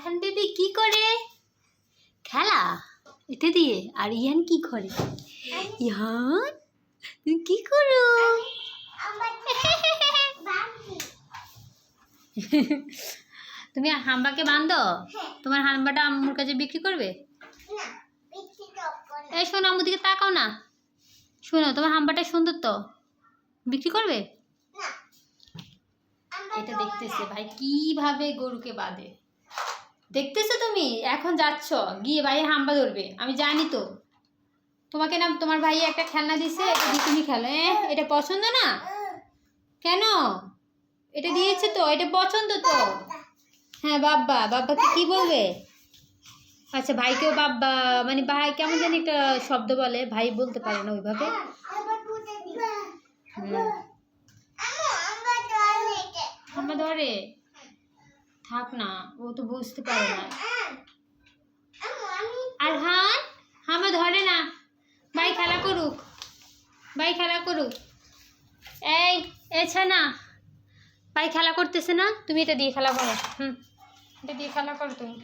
Arhan baby কি করে? খেলা এটা দিয়ে। আর ইয়ান কি করে? ইয়ান তুমি কি করো? তুমি হাম্বাকে বাঁধো? তোমার হাম্বাটা আম্মুর কাছে বিক্রি করবে? এই শোনো, আম্মুর দিকে তাকাও না। শোনো, তোমার হাম্বাটা সুন্দর তো, বিক্রি করবে? এটা দেখতেছে ভাই কিভাবে গরুকে বাঁধে। দেখতেছো তুমি? এখন যাচ্ছ গিয়ে ভাইয়ের হাম্বা ধরবে, আমি জানি তো। তোমাকে না তোমার ভাই একটা খেলনা দিছে, এটা দিয়ে তুমি খেলো। এটা পছন্দ না কেন? এটা দিয়েছে তো, এটা পছন্দ তো। হ্যাঁ বাব্বা, বাব্বাকে কি বলবে? আচ্ছা ভাইকেও বাব্বা, মানে ভাই কেমন জানি একটা শব্দ বলে, ভাই বলতে পারে না ওইভাবে। হাম্বা ধরে থাক না, ও তো বুঝতে পারে না। আরহান হাম্বা ধরে না, ভাই খেলা করুক, ভাই খেলা করুক। এই এছা না, ভাই খেলা করতেছে না, তুমি এটা দিয়ে খেলা করো। এটা দিয়ে খেলা করো তুমি।